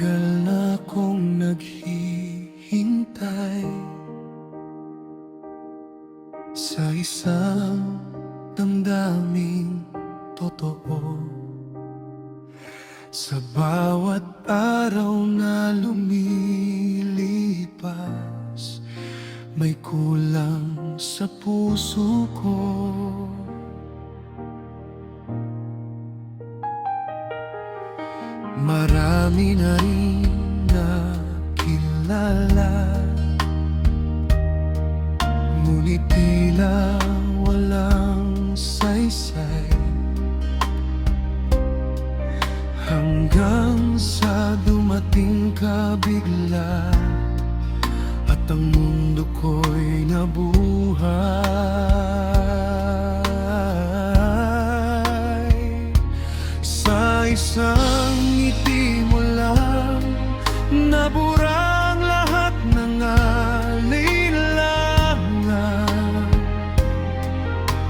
Matagal na akong naghihintay sa isang damdaming totoo. Sa bawat araw na lumilipas, may kulang sa puso ko. Marami na rin nakilala, ngunit tila walang saysay, hanggang sa dumating ka bigla at ang mundo ko'y nabuhay. Sa isang ngiti mo lang naburang lahat ng alinlangan.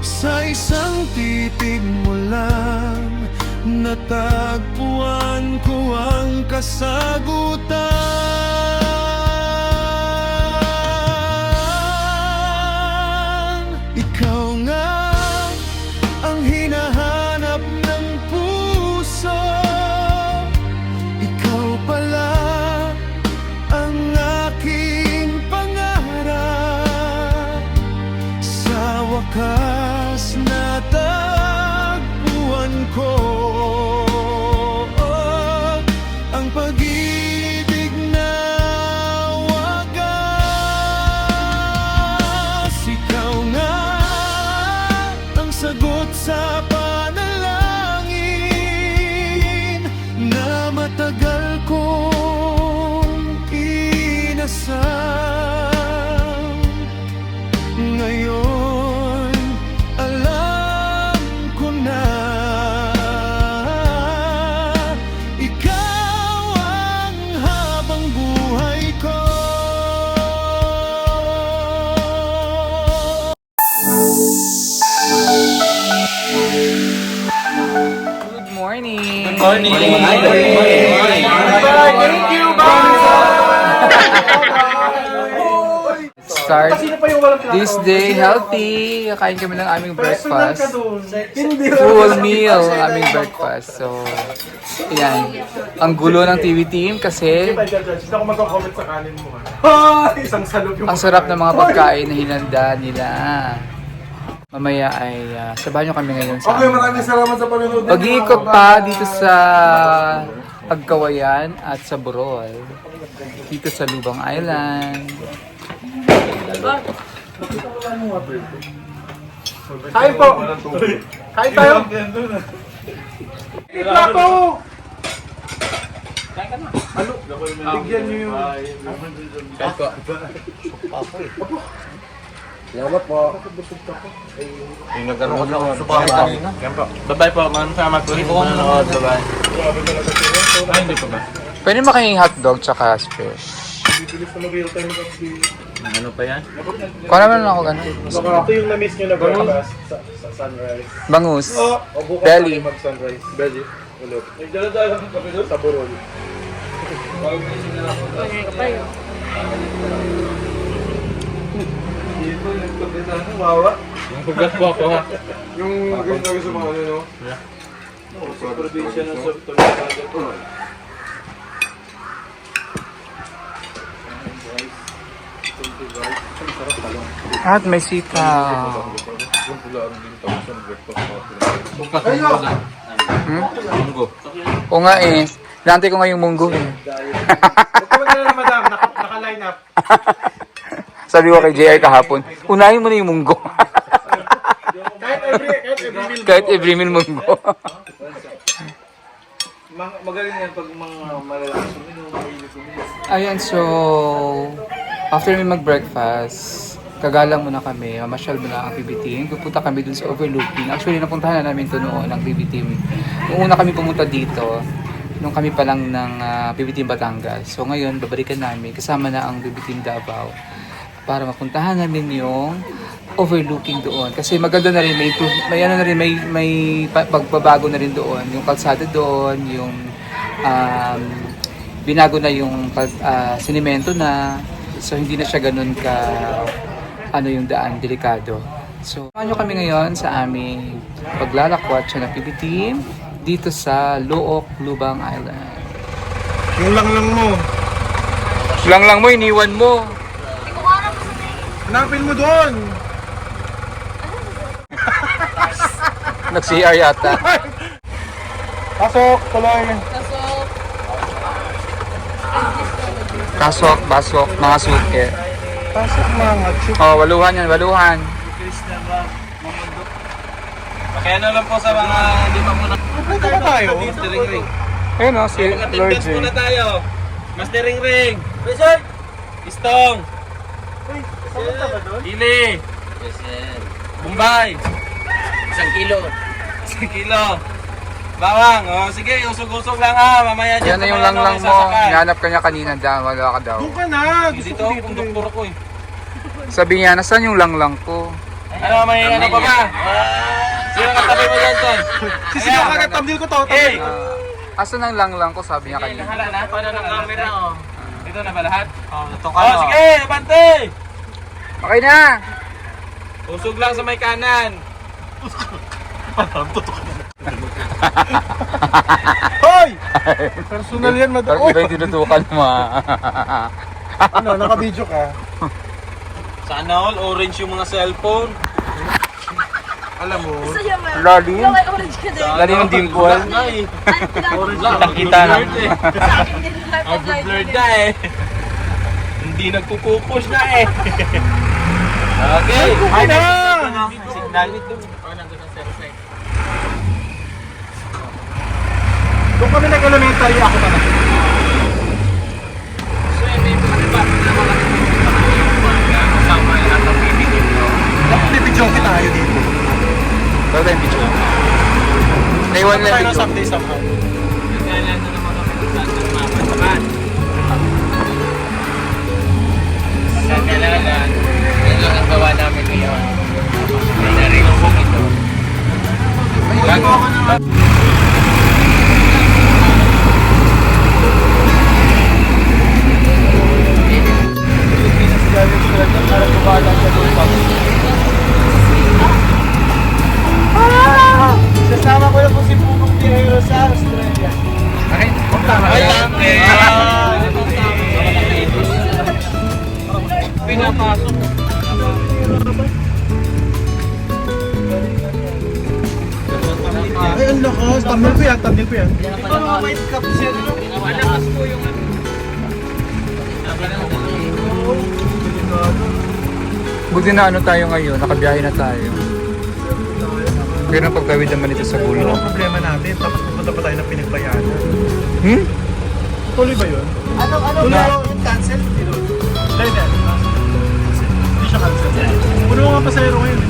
Sa isang titig mo lang natagpuan ko ang kasagutan. Ikaw nga ang hinahanap ng puso, ikaw pala ang aking pangarap. Sa wakas natagpuan ko ang pag-ibig na wagas. Ikaw nga ang sagot sa panalangin na matagal kong inasam. Ngayon alam ko na ikaw ang habang buhay ko. Good morning! Morning! Thank you, Start this day healthy. Kakain kami ng aming breakfast. Full meal ang aming breakfast. So, yan. Ang gulo ng TV team kasi Hindi ako magko-comment sa kanin mo ha. Isang salog yung ang sarap ng mga pagkain na hinanda nila. Mamaya ay sabahan nyo kami ngayon sa Okay, maraming salamat sa panonood. pag-iikot pa dito sa Pagkawayan at sa Burol. Dito sa Lubang Island. Kain po! Kain tayo! Plato! Ano? Bigyan niyo yung... Kain po. Salamat po. Yung nagkaroon ko lang sa kanina. Bye-bye po, maraming salamat po. Hindi po kami nanonood, bye-bye. Ay, hindi pa ba? Pwede makinging hotdog tsaka fish. Bibilis na mag-real time kasi... Ano pa yan? Kuha naman ako ganun. Ito yung na-miss nyo na breakfast sa sunrise. Bangus. O bukas Belly. kami mag-sunrise. Belly. Ulog. Nagdala-dala ng kami doon sa Burol. Dito yung kapitan ng wawa. Yung pugas po ako ha. Yung ganyan tayo sa mga ano, no? Yeah. Sa probinsya ng Sortolagado po. At may sitaw. Bukas Ayun! munggo na. Hmm? Munggo. O nga eh. Nantay ko nga yung munggo eh. Huwag ka magdala madam, naka-line up. Sabi ko kay JR kahapon, unahin mo na yung munggo. Kahit every meal. Kahit every meal munggo. Magaling yan pag mga malalakas uminom, mahilig uminom. Ayan, so after may mag-breakfast, kagalang muna kami, mamasyal muna ang PB team. Pupunta kami dun sa overlooking. Actually, napuntahan na namin ito noon ng PB team. Nung una kami pumunta dito, nung kami pa lang ng PB team Batangas. So ngayon, babalikan namin, kasama na ang PB team Davao, para mapuntahan namin yung overlooking doon. Kasi maganda na rin, may ano na rin, may pagbabago na rin doon. Yung kalsada doon, yung binago na yung sinimento na. So hindi na siya ganun ka yung daan, delikado. So, samahan nyo kami ngayon sa aming paglalakwat siya ng PB team dito sa Luok, Lubang Island. Yung lang mo. Lang mo, iniwan mo. Hanapin mo doon. Nag-CR yata. Pasok, tuloy. Kasok, basok, mga suke. Pasok mga chuk. Oh, waluhan yan, waluhan. Kaya na lang po sa mga hindi pa muna. Punta ba tayo? Mastering ring. Ayun o, si Lord Attendance J. muna tayo. Mastering ring. Present. Istong. Papunta ba doon? Ili. Bombay. 1 kilo. 1 kilo. Bawang. O sige, usog-usog lang ha. Mamaya Yan na yung lang mo. Hinanap ka niya kanina, wala ka daw. Doon ka na. Dito ako kung doktor ko eh. Sabi niya, nasaan yung lang ko? Ano, may ano pa ba? Sino katabi mo dyan, Ton? Sisigaw ka na, thumbnail ko to. Hey! Asan ang lang ko? Sabi niya kanina. Nahala na? Paano ng camera? Dito na ba lahat? Ito ka na. Sige, abante! Okay na! Usog lang sa may kanan. Hoy! Personal yan, madam. Parang iba yung tinutukan mo Ano, naka-video ka? Sana all orange yung mga cellphone. Alam mo. Lalim? Orange ka din. Lalim yung dimple? Orange lang. Nakita lang. Overblurred na eh. Hindi nagpupupush na eh. Okay. Ay na! Signal ito. Oh, nandun ang cell site. Doon kami nag-elementary ako pa na. So, may ba na mga kasama lahat ng PBT mo? Pipidyo tayo dito. Pero tayo yung picture. Naiwan lang Tayo yung ng picture. someday somehow. Kailan na naman kami kung saan sa mga pasakan. Pagkakailangan, yun lang ang gawa namin ngayon. May narinubong ito. Sasama ko na po si Pugong Piero sa Australia. Ay, Pinapasok. Ay, ang lakas. Thumbnail ko yan, thumbnail ko yan. buti na ano tayo ngayon, nakabiyahe na tayo. Pero ang pagtawid naman ito sa Ano gulo. ang problema natin? Tapos pupunta pa tayo ng pinagbayanan. Hmm? Tuloy ba yun? Ano Tuloy. cancel? Hindi. Hindi siya cancel. Puno nga pasayro ngayon.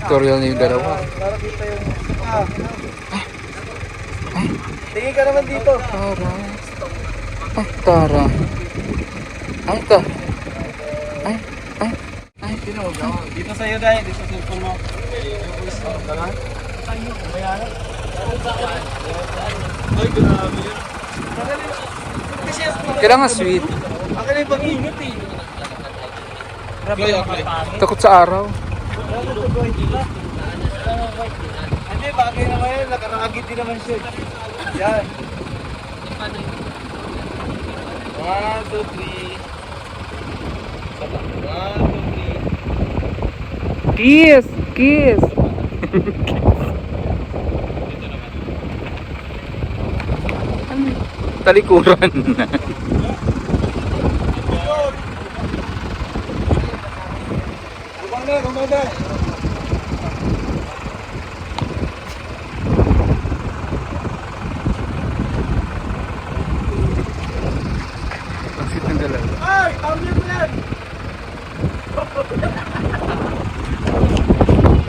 Pictorial na yung dalawa. Para kita yung... Tingin ka naman dito. Tara. Ay, Tara. Ay, ta. Ay, ay, ay. Dito sa'yo dahil, dito sa cellphone mo. Kailangan sweet. Akin na yung pag-ingat eh. Takot sa araw. Hindi, bagay naman yun. Nakarakagit din naman siya. Yan. 1, 2, 3. 1, 2, 3. Kiss! Kiss! Talikuran. Kumanda. Ang sweet ng dalawa. Ay! Tawag mo yan!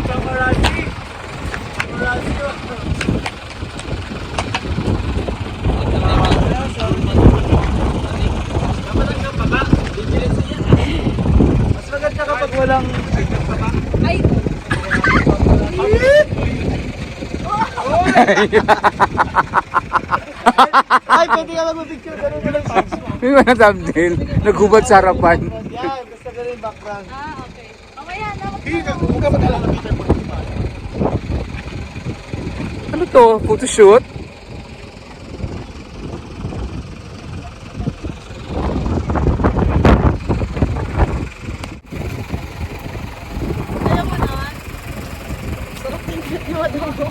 Paparazzi! Paparazzi yun! Mas maganda kapag walang... Ay, pwede ka mag-picture. Ganun ka lang. May mga thumbnail. Naghubad sa harapan. Yan, basta ganun yung background. Okay. Mamaya na. Huwag ka mag-alala. Ano to? Photoshoot? Alam mo na. Sarap ng cute yung adobo.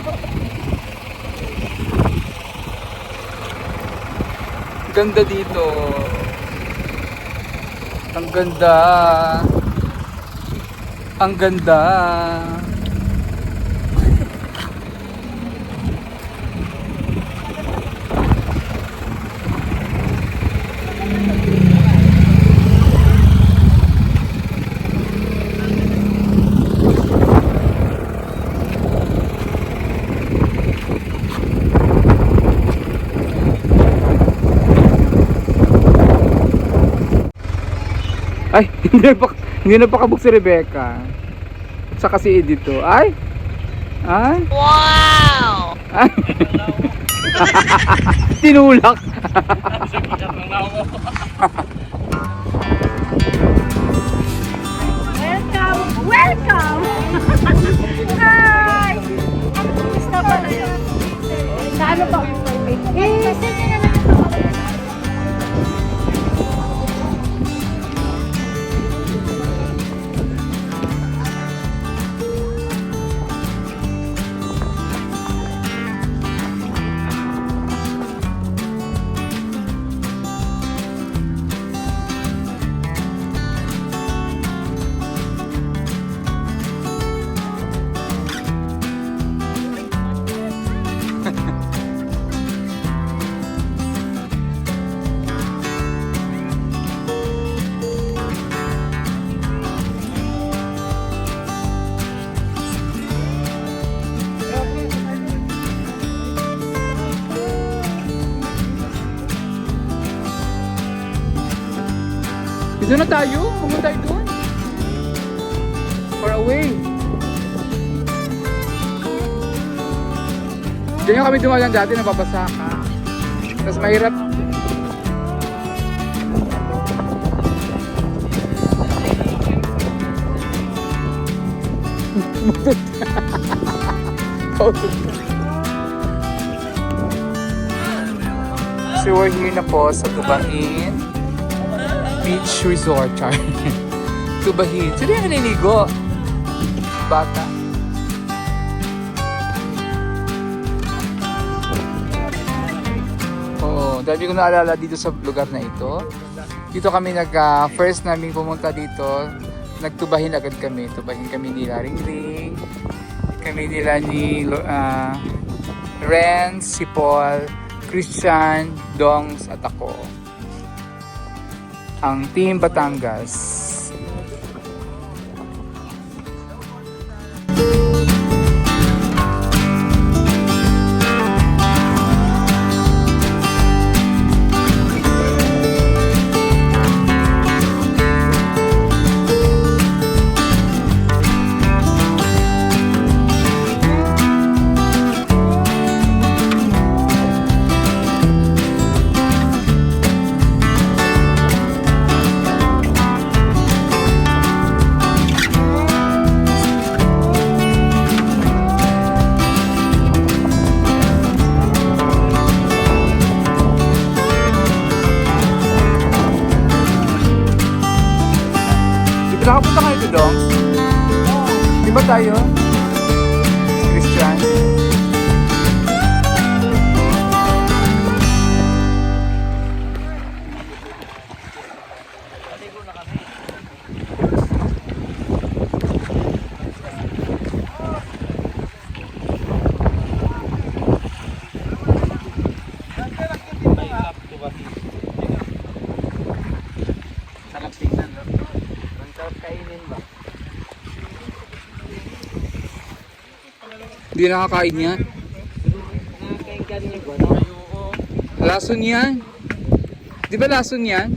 Ganda dito. Ang ganda. Ang ganda. Ay, hindi na pa kabuk si Rebecca. Saka si Edito. Ay! Ay! Wow! Ay! Tinulak! Welcome! Welcome! Hi! Gusto pala yun. Sa ano ba? Eh, sige na lang ito. Doon na tayo? Pumunta tayo doon? Far away. Diyan kami dumalang dati, nababasa ka. Tapos mahirap. So we're here na po sa Tubahin Beach Resort. Tubahin. Sino yung naliligo? Bata. Oo, dahil ko naalala dito sa lugar na ito. Dito kami first namin pumunta dito. Nagtubahin agad kami. Tubahin kami nila Ringring. Kami nila ni Renz, si Paul, Christian, Dongs at ako. Ang Team Batangas. tayo. Christian. Sarap tingnan, no? Ang sarap kainin ba? Hindi nakakain yan. Nakakain ka rin yung ano? Lason yan. Di ba lason yan?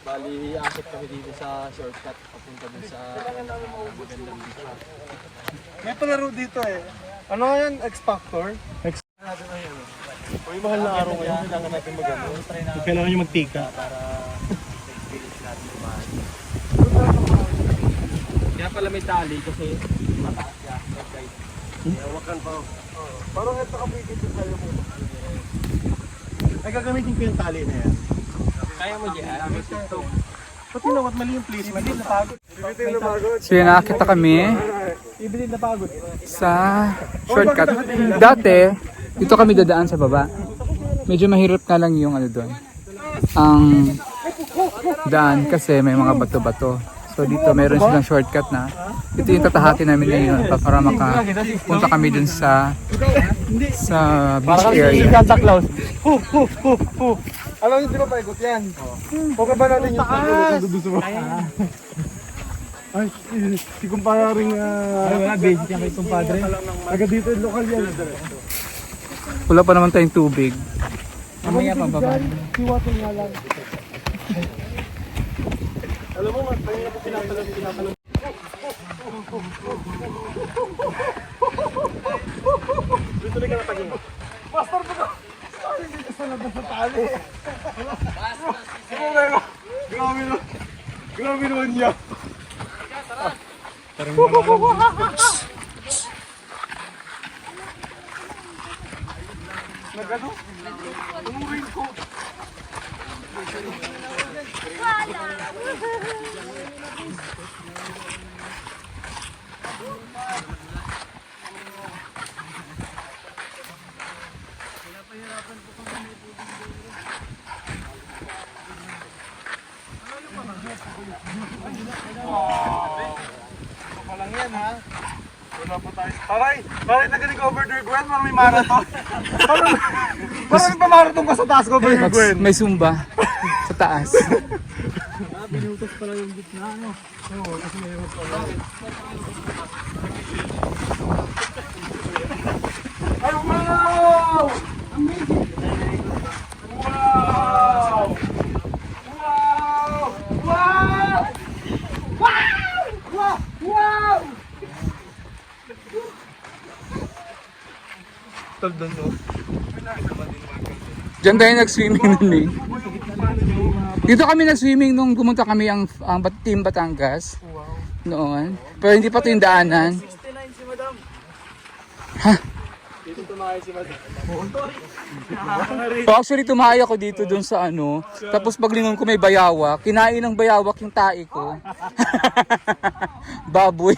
Bali, akit kami dito sa shortcut papunta dun sa magandang beach. May palaro dito eh. Ano nga yan? X-Factor? Uy, mahal na araw ngayon. Kailangan natin mag-ano. Kailangan nyo magtika. Para experience natin yung bahay. Kaya pala may tali kasi mataas siya. Okay. Wakan pa. Parang ito kapikit yung tayo mo. Ay, gagamitin ko yung tali na yan. Kaya mo dyan? Pati na, what mali yung placement? Ibitin na pagod. Ibitin na pagod. So yun, nakakita kami Ibitin na pagod. sa shortcut. Dati, dito kami dadaan sa baba. Medyo mahirap nga lang yung ano doon. Ang daan kasi may mga bato-bato. So dito meron silang shortcut na. Ito yung tatahakin namin ngayon para makapunta kami dun sa beach area. Santa Claus. Alam niyo, di ba paikot yan? Okay ba natin yung pagkulot ng duduso? Ay, si kumpara rin... wala, basic yan kay kumpadre. Taga dito, lokal yan. Wala pa naman tayong tubig. Mamaya pa baba. Siwatin nga lang. Alam mo, tayo na pinapalong. Dito na ka natagin. Master po ka! Dito sa labas sa tali. Grabe naman niya. Parang nagano? Umurin ko. Palang yan ha. Wala pa tayo. Paray nag-recover der Gwen, parang may marathon. Parang may pamarathon ka sa taas ko, der Gwen. May zumba sa taas. Binutos pala yung gitna, ano? Oo, kasi may hirap pala. Ay, wow! Amazing! Wow! Wow! Wow! Wow! Wow! doon, no? Diyan tayo nag-swimming nun eh. Dito kami nag-swimming nung pumunta kami ang Team Batangas. Noon. Pero hindi pa ito yung daanan. 69 si Madam. Ha? Dito tumahay si Madam. Oh, actually, tumahay ako dito dun sa ano. Tapos paglingon ko may bayawak. Kinain ng bayawak yung tae ko. Baboy.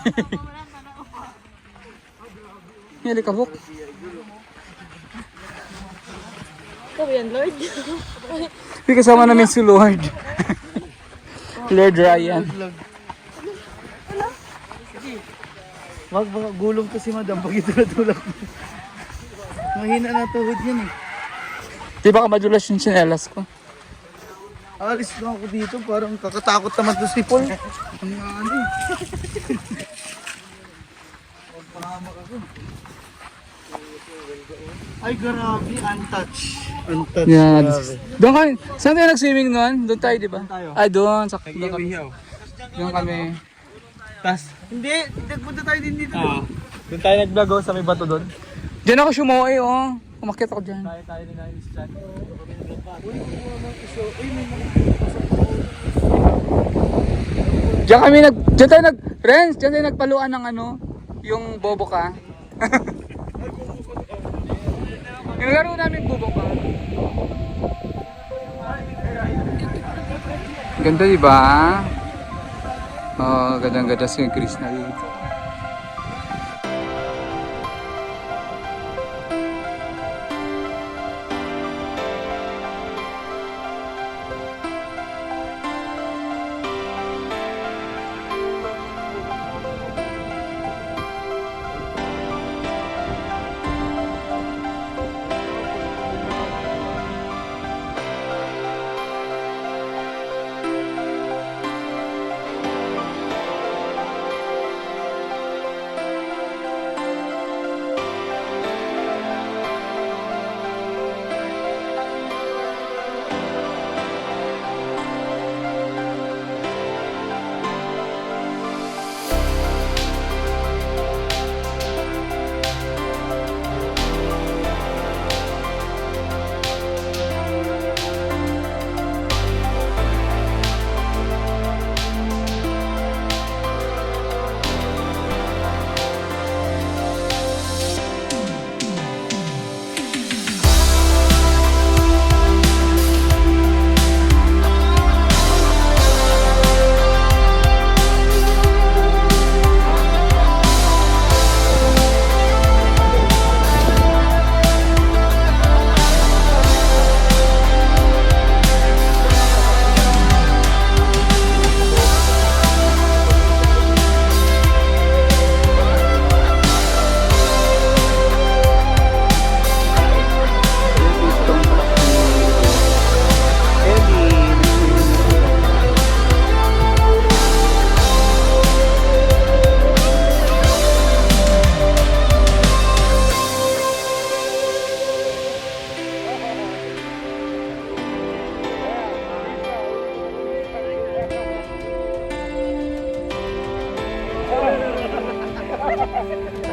Hili ka, Buk. Ikaw yan, Lord. Hindi kasama namin si Lord. Lord Ryan. Wag baka gulong to si Madam pag itulak. Mahina na tuhod yan eh. Di ba madulas yung tsinelas ko? Alis na ako dito, parang kakatakot naman to si Paul. Ang ano eh. Magpahamak ako. Ay grabe, untouched. Untouched. Yeah. grabe. Doon ka, saan tayo nag-swimming noon? Doon tayo, di ba? tayo. Ay, doon. Doon kami. Doon kami. Hindi, nagpunta tayo din dito. Doon tayo nag-vlog oh, sa may bato doon. Diyan ako sumuoy, oh. Umakyat ako dyan. Tayo din na yung chat. Diyan tayo Renz, diyan tayo nagpaluan ng ano, yung bobo ka. Yung laro namin bobo ka. Ganda, di ba? Oh, gandang-ganda si Chris na dito.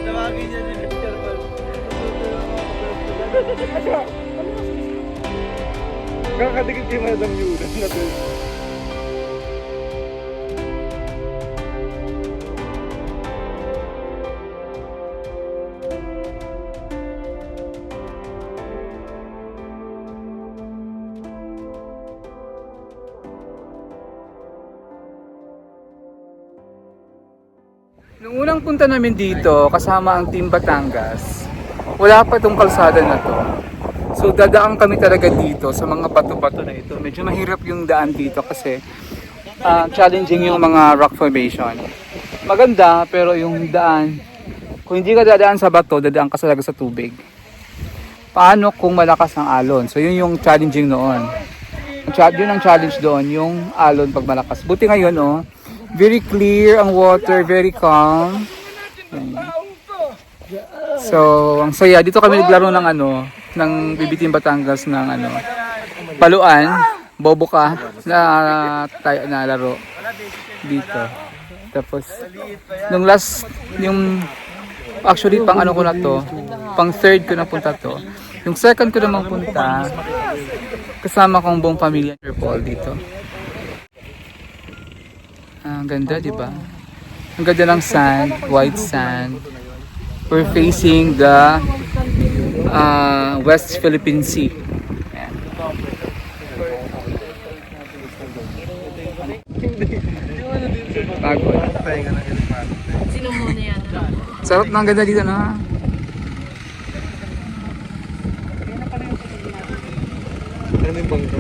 Tawagin niya din Mr. Paul. Kakadikit si Madam Yuna na to. Nung unang punta namin dito, kasama ang Team Batangas, wala pa itong kalsada na to. So dadaan kami talaga dito sa mga bato-bato na ito. Medyo mahirap yung daan dito kasi challenging yung mga rock formation. Maganda pero yung daan, kung hindi ka dadaan sa bato, dadaan ka talaga sa tubig. Paano kung malakas ang alon? So yun yung challenging noon. Yun ang challenge doon, yung alon pag malakas. Buti ngayon oh, very clear ang water, very calm. So, ang saya. Dito kami naglaro ng ano, ng BB Team Batangas ng ano, paluan, bobo ka na laro dito. Tapos nung last yung actually pang ano ko na to, pang third ko na punta to. Yung second ko namang punta, kasama kong buong pamilya Paul dito. Ang ganda, di ba? Ang ganda ng sand, white sand. We're facing the West Philippine Sea. Ayan. Pagod. Sino muna yan? Sarap na, ang ganda dito na. Ano yung bangko?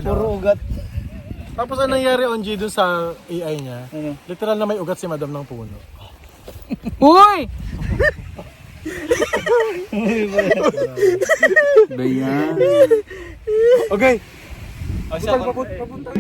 Puro ugat. Tapos ang nangyari on G dun sa AI niya, literal na may ugat si Madam ng puno. Uy! Bayan. Okay. Papunta.